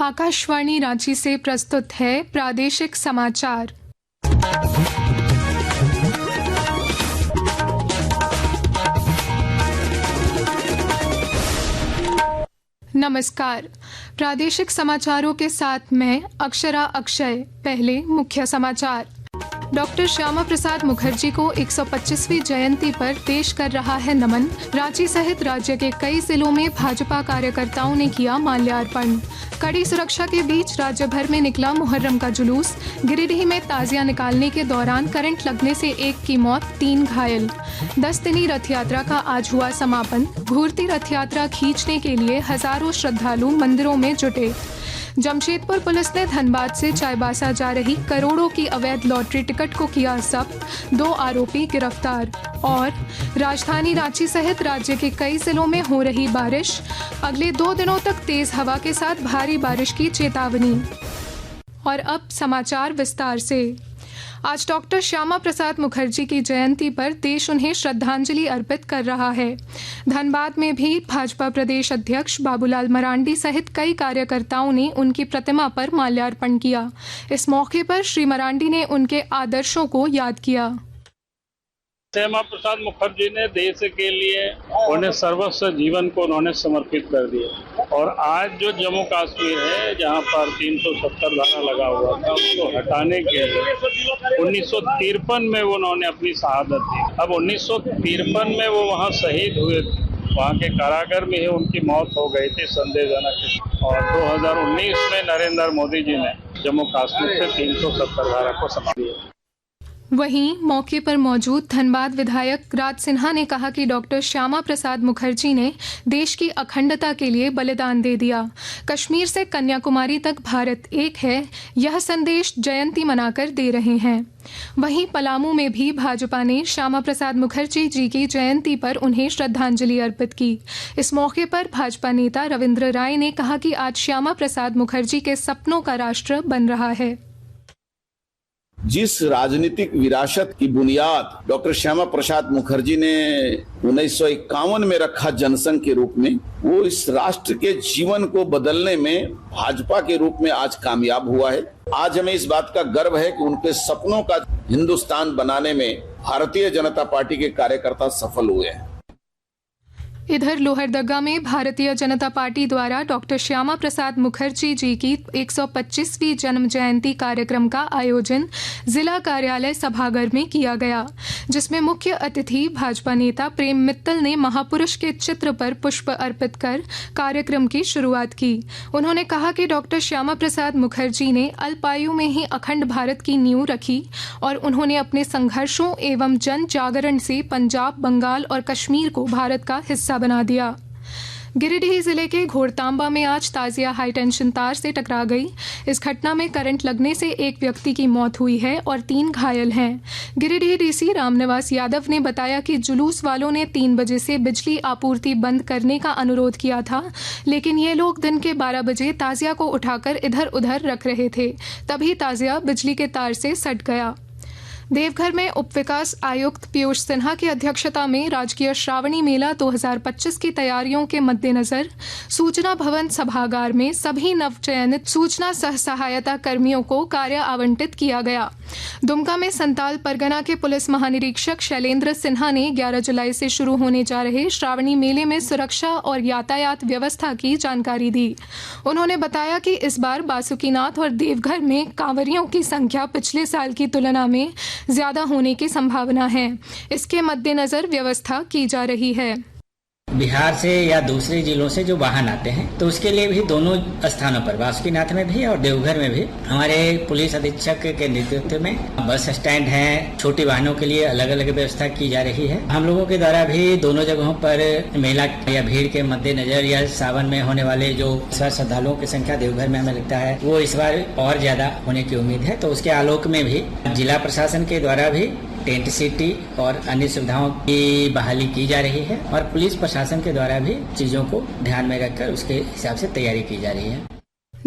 आकाशवाणी रांची से प्रस्तुत है प्रादेशिक समाचार। नमस्कार। प्रादेशिक समाचारों के साथ मैं अक्षरा अक्षय। पहले मुख्य समाचार। डॉक्टर श्यामा प्रसाद मुखर्जी को 125वीं जयंती पर देश कर रहा है नमन। रांची सहित राज्य के कई जिलों में भाजपा कार्यकर्ताओं ने किया माल्यार्पण। कड़ी सुरक्षा के बीच राज्य भर में निकला मुहर्रम का जुलूस। गिरिडीह में ताजिया निकालने के दौरान करंट लगने से एक की मौत, 3 घायल। 10 दिनी रथ यात्रा का आज हुआ समापन। घूरती रथ यात्रा खींचने के लिए हजारों श्रद्धालु मंदिरों में जुटे। जमशेदपुर पुलिस ने धनबाद से चाईबासा जा रही करोड़ों की अवैध लॉटरी टिकट को किया जब्त। 2 आरोपी गिरफ्तार। और राजधानी रांची सहित राज्य के कई जिलों में हो रही बारिश। अगले 2 दिनों तक तेज हवा के साथ भारी बारिश की चेतावनी। और अब समाचार विस्तार से। आज डॉक्टर श्यामा प्रसाद मुखर्जी की जयंती पर देश उन्हें श्रद्धांजलि अर्पित कर रहा है। धनबाद में भी भाजपा प्रदेश अध्यक्ष बाबूलाल मरांडी सहित कई कार्यकर्ताओं ने उनकी प्रतिमा पर माल्यार्पण किया। इस मौके पर श्री मरांडी ने उनके आदर्शों को याद किया। श्यामा प्रसाद मुखर्जी ने देश के लिए उन्हें सर्वस्व जीवन को उन्होंने समर्पित कर दिया। और आज जो जम्मू कश्मीर है, जहां पर 370 धारा लगा हुआ था, उसको हटाने के लिए 1953 में उन्होंने अपनी शहादत दी। अब 1953 में वो वहां शहीद हुए, वहां के कारागार में ही उनकी मौत हो गई थी संदेहजनक। और 2019 में नरेंद्र मोदी जी ने जम्मू कश्मीर से 370 धारा को समाप्त किया। वहीं मौके पर मौजूद धनबाद विधायक राज सिन्हा ने कहा कि डॉक्टर श्यामा प्रसाद मुखर्जी ने देश की अखंडता के लिए बलिदान दे दिया। कश्मीर से कन्याकुमारी तक भारत एक है, यह संदेश जयंती मनाकर दे रहे हैं। वहीं पलामू में भी भाजपा ने श्यामा प्रसाद मुखर्जी जी की जयंती पर उन्हें श्रद्धांजलि अर्पित की। इस मौके पर भाजपा नेता रविंद्र राय ने कहा कि आज श्यामा प्रसाद मुखर्जी के सपनों का राष्ट्र बन रहा है। जिस राजनीतिक विरासत की बुनियाद डॉक्टर श्यामा प्रसाद मुखर्जी ने 1951 में रखा जनसंघ के रूप में, वो इस राष्ट्र के जीवन को बदलने में भाजपा के रूप में आज कामयाब हुआ है। आज हमें इस बात का गर्व है कि उनके सपनों का हिंदुस्तान बनाने में भारतीय जनता पार्टी के कार्यकर्ता सफल हुए हैं। इधर लोहरदगा में भारतीय जनता पार्टी द्वारा डॉक्टर श्यामा प्रसाद मुखर्जी जी की 125वीं जन्म जयंती कार्यक्रम का आयोजन जिला कार्यालय सभागार में किया गया, जिसमें मुख्य अतिथि भाजपा नेता प्रेम मित्तल ने महापुरुष के चित्र पर पुष्प अर्पित कर कार्यक्रम की शुरुआत की। उन्होंने कहा कि डॉक्टर श्यामा प्रसाद मुखर्जी ने अल्पायु में ही अखंड भारत की नींव रखी और उन्होंने अपने संघर्षों एवं जन जागरण से पंजाब, बंगाल और कश्मीर को भारत का हिस्सा बना दिया। गिरिडीह जिले के घोड़तांबा में आज ताजिया हाई टेंशन तार से टकरा गई। इस घटना में करंट लगने से एक व्यक्ति की मौत हुई है और 3 घायल हैं। गिरिडीह डीसी रामनिवास यादव ने बताया कि जुलूस वालों ने 3 बजे से बिजली आपूर्ति बंद करने का अनुरोध किया था, लेकिन ये लोग दिन के 12 बजे ताजिया को उठाकर इधर उधर रख रहे थे, तभी ताजिया बिजली के तार से सट गया। देवघर में उप विकास आयुक्त पीयूष सिन्हा की अध्यक्षता में राजकीय श्रावणी मेला 2025 की तैयारियों के मद्देनजर सूचना भवन सभागार में सभी नवचयनित सूचना सह सहायता कर्मियों को कार्य आवंटित किया गया। दुमका में संताल परगना के पुलिस महानिरीक्षक शैलेंद्र सिन्हा ने 11 जुलाई से शुरू होने जा रहे श्रावणी मेले में सुरक्षा और यातायात व्यवस्था की जानकारी दी। उन्होंने बताया कि इस बार बासुकीनाथ और देवघर में कांवरियों की संख्या पिछले साल की तुलना में ज्यादा होने की संभावना है। इसके मद्देनजर व्यवस्था की जा रही है। बिहार से या दूसरे जिलों से जो वाहन आते हैं, तो उसके लिए भी दोनों स्थानों पर, बासुकीनाथ में भी और देवघर में भी, हमारे पुलिस अधीक्षक के नेतृत्व में बस स्टैंड है। छोटी वाहनों के लिए अलग अलग व्यवस्था की जा रही है। हम लोगों के द्वारा भी दोनों जगहों पर मेला या भीड़ के मद्देनजर या सावन में होने वाले जो श्रद्धालुओं की संख्या देवघर में हमें लगता है वो इस बार और ज्यादा होने की उम्मीद है। तो उसके आलोक में भी जिला प्रशासन के द्वारा भी टेंट सिटी और अन्य सुविधाओं की बहाली की जा रही है और पुलिस प्रशासन के द्वारा भी चीजों को ध्यान में रखकर उसके हिसाब से तैयारी की जा रही है।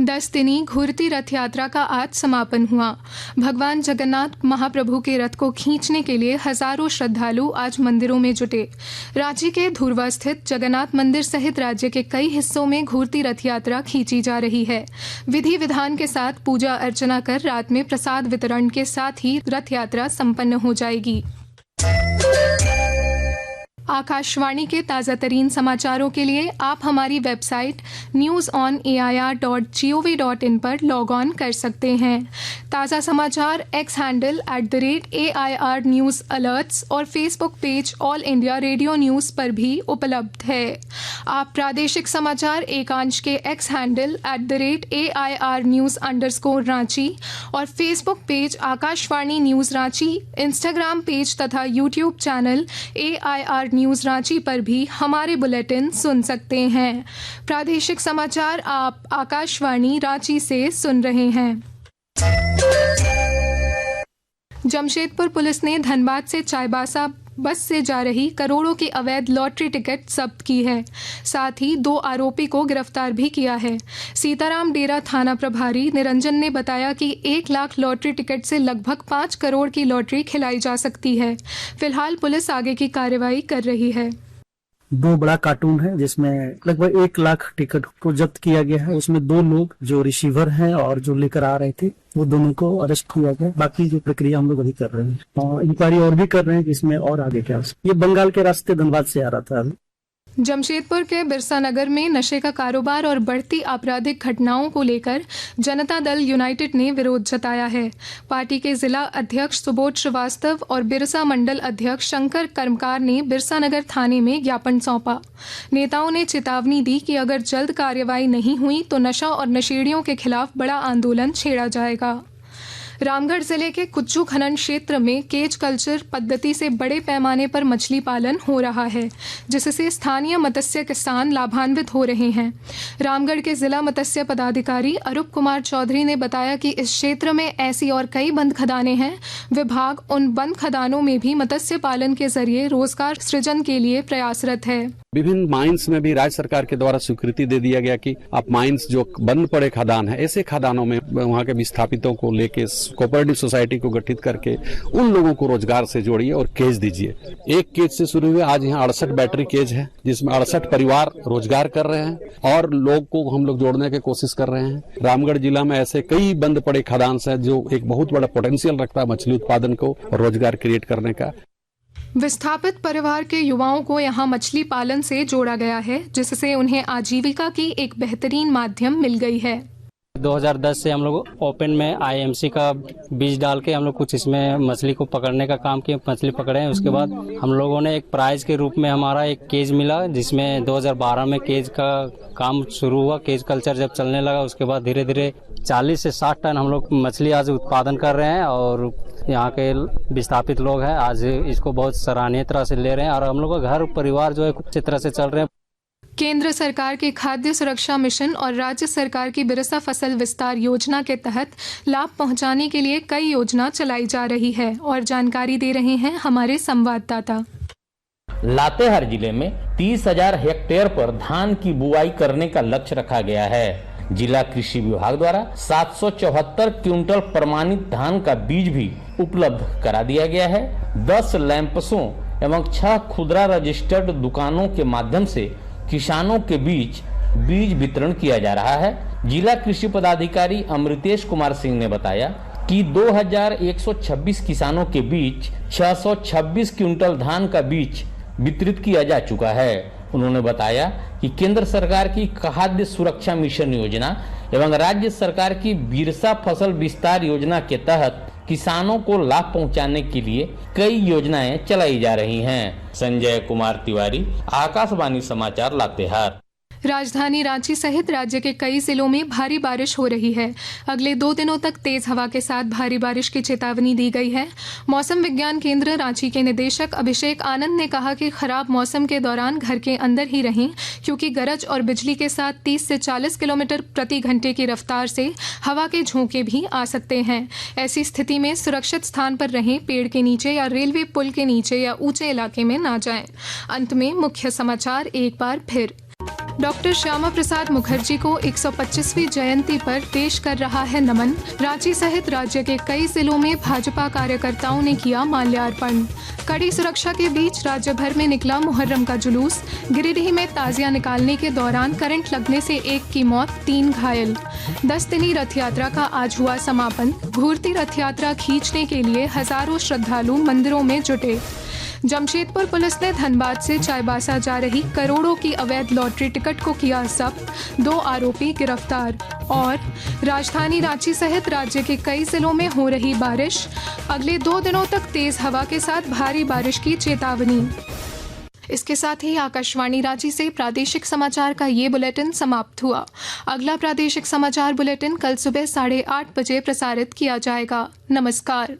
10 दिनी घूरती रथ यात्रा का आज समापन हुआ। भगवान जगन्नाथ महाप्रभु के रथ को खींचने के लिए हजारों श्रद्धालु आज मंदिरों में जुटे। रांची के धुरवा स्थित जगन्नाथ मंदिर सहित राज्य के कई हिस्सों में घूरती रथ यात्रा खींची जा रही है। विधि विधान के साथ पूजा अर्चना कर रात में प्रसाद वितरण के साथ ही रथ यात्रा संपन्न हो जाएगी। आकाशवाणी के ताज़ा तरीन समाचारों के लिए आप हमारी वेबसाइट newsonair.gov.in पर लॉग ऑन कर सकते हैं। ताज़ा समाचार X handle @AIR news alerts और Facebook page All India Radio news पर भी उपलब्ध है। आप प्रादेशिक समाचार एकांश के एक्स हैंडल @AIR न्यूज़_रांची और Facebook page Akashvani news Ranchi, Instagram page तथा YouTube channel AIR news Ranchi पर भी हमारे बुलेटिन सुन सकते हैं। प्रादेशिक समाचार आप आकाशवाणी रांची से सुन रहे हैं। जमशेदपुर पुलिस ने धनबाद से चाईबासा बस से जा रही करोड़ों की अवैध लॉटरी टिकट जब्त की है। साथ ही 2 आरोपी को गिरफ्तार भी किया है। सीताराम डेरा थाना प्रभारी निरंजन ने बताया कि 1 लाख लॉटरी टिकट से लगभग 5 करोड़ की लॉटरी खिलाई जा सकती है। फिलहाल पुलिस आगे की कार्रवाई कर रही है। 2 बड़ा कार्टून है जिसमें लगभग 1 लाख टिकट को जब्त किया गया है। उसमें 2 लोग जो रिसीवर हैं और जो लेकर आ रहे थे वो दोनों को अरेस्ट किया गया। बाकी जो प्रक्रिया हम लोग अभी कर रहे हैं और इंक्वायरी और भी कर रहे हैं कि इसमें और आगे क्या। ये बंगाल के रास्ते धनबाद से आ रहा था। जमशेदपुर के बिरसा नगर में नशे का कारोबार और बढ़ती आपराधिक घटनाओं को लेकर जनता दल यूनाइटेड ने विरोध जताया है। पार्टी के जिला अध्यक्ष सुबोध श्रीवास्तव और बिरसा मंडल अध्यक्ष शंकर कर्मकार ने बिरसा नगर थाने में ज्ञापन सौंपा। नेताओं ने चेतावनी दी कि अगर जल्द कार्रवाई नहीं हुई तो नशा और नशेड़ियों के खिलाफ बड़ा आंदोलन छेड़ा जाएगा। रामगढ़ जिले के कुच्चू खनन क्षेत्र में केज कल्चर पद्धति से बड़े पैमाने पर मछली पालन हो रहा है, जिससे स्थानीय मत्स्य किसान लाभान्वित हो रहे हैं। रामगढ़ के जिला मत्स्य पदाधिकारी अरूप कुमार चौधरी ने बताया कि इस क्षेत्र में ऐसी और कई बंद खदानें हैं। विभाग उन बंद खदानों में भी मत्स्य पालन के जरिए रोजगार सृजन के लिए प्रयासरत है। विभिन्न माइंस में भी राज्य सरकार के द्वारा स्वीकृति दे दिया गया कि आप माइंस जो बंद पड़े खदान है, ऐसे खदानों में वहाँ के विस्थापितों को लेके कोऑपरेटिव सोसाइटी को गठित करके उन लोगों को रोजगार से जोड़िए और केज दीजिए। 1 केज से शुरू हुए आज यहाँ 68 बैटरी केज है, जिसमें 68 परिवार रोजगार कर रहे हैं और लोग को हम लोग जोड़ने की कोशिश कर रहे हैं। रामगढ़ जिला में ऐसे कई बंद पड़े खदान है जो एक बहुत बड़ा पोटेंशियल रखता है मछली उत्पादन को और रोजगार क्रिएट करने का। विस्थापित परिवार के युवाओं को यहां मछली पालन से जोड़ा गया है, जिससे उन्हें आजीविका की एक बेहतरीन माध्यम मिल गई है। 2010 से हम लोग ओपन में IMC का बीज डाल के हम लोग कुछ इसमें मछली को पकड़ने का काम किए, मछली पकड़े हैं। उसके बाद हम लोगों ने एक प्राइज के रूप में हमारा एक केज मिला, जिसमें 2012 में केज का काम शुरू हुआ। केज कल्चर जब चलने लगा उसके बाद धीरे धीरे 40 से 60 टन हम लोग मछली आज उत्पादन कर रहे हैं और यहाँ के विस्थापित लोग हैं आज इसको बहुत सराहनीय तरह से ले रहे हैं और हम लोग का घर परिवार जो है अच्छी तरह से चल रहे हैं। केंद्र सरकार के खाद्य सुरक्षा मिशन और राज्य सरकार की बिरसा फसल विस्तार योजना के तहत लाभ पहुंचाने के लिए कई योजना चलाई जा रही है और जानकारी दे रहे हैं हमारे संवाददाता। लातेहार जिले में 30,000 हेक्टेयर पर धान की बुआई करने का लक्ष्य रखा गया है। जिला कृषि विभाग द्वारा 774 क्विंटल प्रमाणित धान का बीज भी उपलब्ध करा दिया गया है। 10 लैंपसों एवं 6 खुदरा रजिस्टर्ड दुकानों के माध्यम से किसानों के बीच बीज वितरण किया जा रहा है। जिला कृषि पदाधिकारी अमृतेश कुमार सिंह ने बताया कि 2126 किसानों के बीच 626 क्विंटल धान का बीज वितरित किया जा चुका है। उन्होंने बताया कि केंद्र सरकार की खाद्य सुरक्षा मिशन योजना एवं राज्य सरकार की बिरसा फसल विस्तार योजना के तहत किसानों को लाभ पहुंचाने के लिए कई योजनाएं चलाई जा रही हैं। संजय कुमार तिवारी, आकाशवाणी समाचार, लातेहार। राजधानी रांची सहित राज्य के कई जिलों में भारी बारिश हो रही है। अगले 2 दिनों तक तेज हवा के साथ भारी बारिश की चेतावनी दी गई है। मौसम विज्ञान केंद्र रांची के निदेशक अभिषेक आनंद ने कहा कि खराब मौसम के दौरान घर के अंदर ही रहें, क्योंकि गरज और बिजली के साथ 30 से 40 किलोमीटर प्रति घंटे की रफ्तार से हवा के झोंके भी आ सकते हैं। ऐसी स्थिति में सुरक्षित स्थान पर रहें, पेड़ के नीचे या रेलवे पुल के नीचे या ऊंचे इलाके में ना जाएं। अंत में मुख्य समाचार एक बार फिर। डॉक्टर श्यामा प्रसाद मुखर्जी को 125वीं जयंती पर देश कर रहा है नमन। रांची सहित राज्य के कई जिलों में भाजपा कार्यकर्ताओं ने किया माल्यार्पण। कड़ी सुरक्षा के बीच राज्य भर में निकला मुहर्रम का जुलूस। गिरिडीह में ताजिया निकालने के दौरान करंट लगने से 1 की मौत, 3 घायल। 10 दिनी रथ यात्रा का आज हुआ समापन। घूरती रथ यात्रा खींचने के लिए हजारों श्रद्धालु मंदिरों में जुटे। जमशेदपुर पुलिस ने धनबाद से चाईबासा जा रही करोड़ों की अवैध लॉटरी टिकट को किया जब्त। 2 आरोपी गिरफ्तार। और राजधानी रांची सहित राज्य के कई जिलों में हो रही बारिश। अगले 2 दिनों तक तेज हवा के साथ भारी बारिश की चेतावनी। इसके साथ ही आकाशवाणी रांची से प्रादेशिक समाचार का ये बुलेटिन समाप्त हुआ। अगला प्रादेशिक समाचार बुलेटिन कल सुबह 8:30 बजे प्रसारित किया जाएगा। नमस्कार।